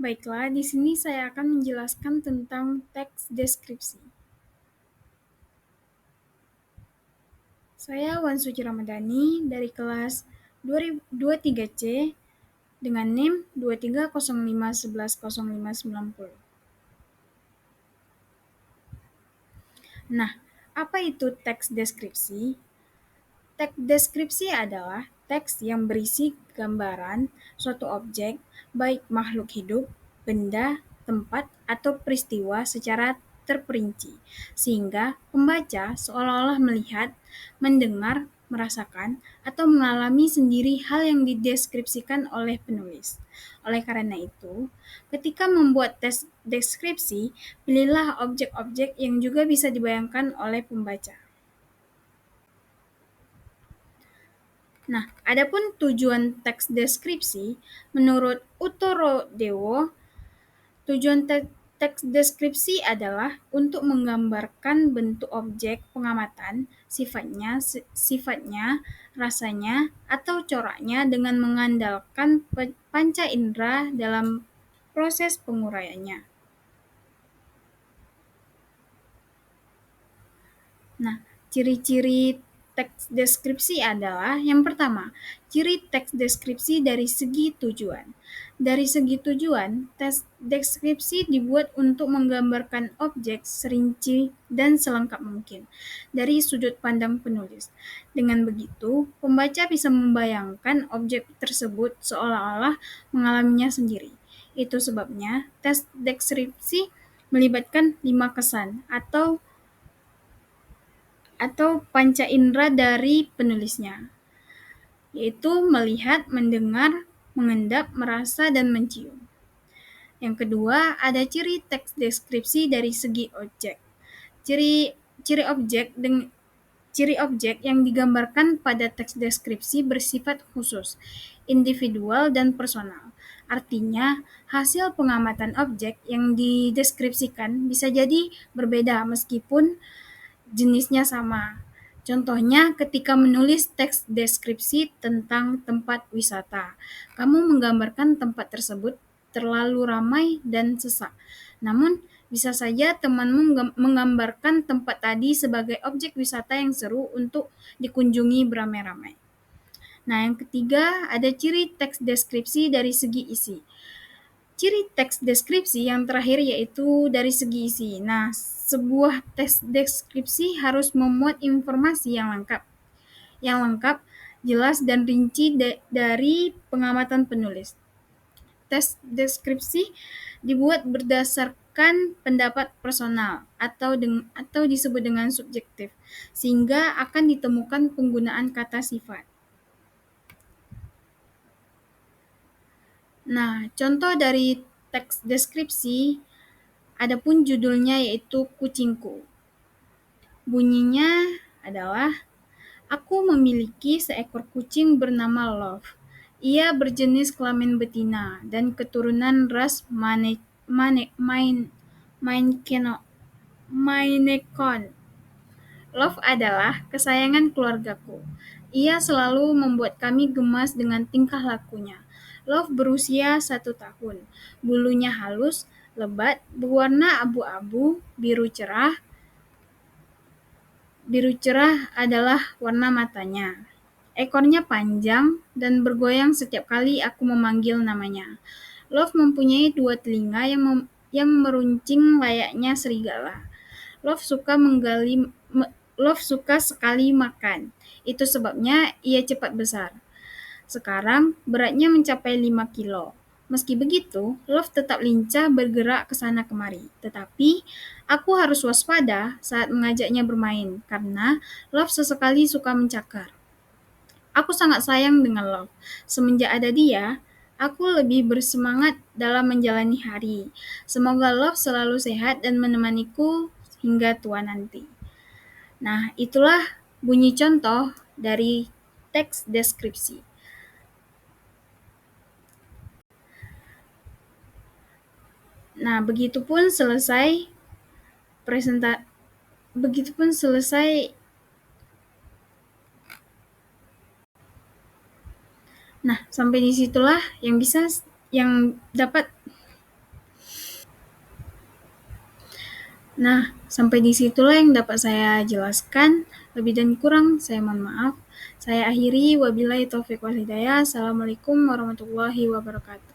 Baiklah, di sini saya akan menjelaskan tentang teks deskripsi. Saya Wan Suci Ramadhani dari kelas 23C dengan NIM 2305110590. Nah, apa itu teks deskripsi? Teks deskripsi adalah teks yang berisi gambaran suatu objek, baik makhluk hidup, benda, tempat, atau peristiwa secara terperinci, sehingga pembaca seolah-olah melihat, mendengar, merasakan, atau mengalami sendiri hal yang dideskripsikan oleh penulis. Oleh karena itu, ketika membuat teks deskripsi, pilihlah objek-objek yang juga bisa dibayangkan oleh pembaca. Nah, adapun tujuan teks deskripsi, menurut Uttoro Dewo, tujuan teks deskripsi adalah untuk menggambarkan bentuk objek pengamatan, sifatnya, rasanya, atau coraknya dengan mengandalkan panca indera dalam proses penguraiannya. Nah, ciri-ciri teks deskripsi adalah yang pertama, ciri teks deskripsi dari segi tujuan. Dari segi tujuan, teks deskripsi dibuat untuk menggambarkan objek serinci dan selengkap mungkin dari sudut pandang penulis. Dengan begitu, pembaca bisa membayangkan objek tersebut seolah-olah mengalaminya sendiri. Itu sebabnya teks deskripsi melibatkan 5 kesan atau panca indera dari penulisnya, yaitu melihat, mendengar, mengendap, merasa, dan mencium. Yang kedua, ada ciri teks deskripsi dari segi objek. Ciri ciri objek dengan Ciri objek yang digambarkan pada teks deskripsi bersifat khusus, individual, dan personal. Artinya, hasil pengamatan objek yang dideskripsikan bisa jadi berbeda meskipun jenisnya sama. Contohnya, ketika menulis teks deskripsi tentang tempat wisata, kamu menggambarkan tempat tersebut terlalu ramai dan sesak. Namun, bisa saja temanmu menggambarkan tempat tadi sebagai objek wisata yang seru untuk dikunjungi beramai-ramai. Nah, yang ketiga, ada ciri teks deskripsi dari segi isi. Ciri teks deskripsi yang terakhir yaitu dari segi isi. Nah, sebuah teks deskripsi harus memuat informasi yang lengkap, jelas, dan rinci dari pengamatan penulis. Teks deskripsi dibuat berdasarkan pendapat personal atau disebut dengan subjektif, sehingga akan ditemukan penggunaan kata sifat. Nah, contoh dari teks deskripsi, adapun judulnya yaitu Kucingku. Bunyinya adalah, aku memiliki seekor kucing bernama Love. Ia berjenis kelamin betina dan keturunan ras Maine-Coon. Love adalah kesayangan keluargaku. Ia selalu membuat kami gemas dengan tingkah lakunya. Love berusia 1 tahun. Bulunya halus, lebat, berwarna abu-abu, biru cerah. Biru cerah adalah warna matanya. Ekornya panjang dan bergoyang setiap kali aku memanggil namanya. Love mempunyai 2 telinga yang meruncing layaknya serigala. Love suka Love suka sekali makan. Itu sebabnya ia cepat besar. Sekarang beratnya mencapai 5 kilo. Meski begitu, Love tetap lincah bergerak ke sana kemari. Tetapi, aku harus waspada saat mengajaknya bermain, karena Love sesekali suka mencakar. Aku sangat sayang dengan Love. Semenjak ada dia, aku lebih bersemangat dalam menjalani hari. Semoga Love selalu sehat dan menemaniku hingga tua nanti. Nah, itulah bunyi contoh dari teks deskripsi. Nah, begitupun selesai. Nah, sampai disitulah yang dapat Nah, sampai di situlah yang dapat saya jelaskan. Lebih dan kurang saya mohon maaf. Saya akhiri, wabillahi taufiq wal hidayah. Assalamualaikum warahmatullahi wabarakatuh.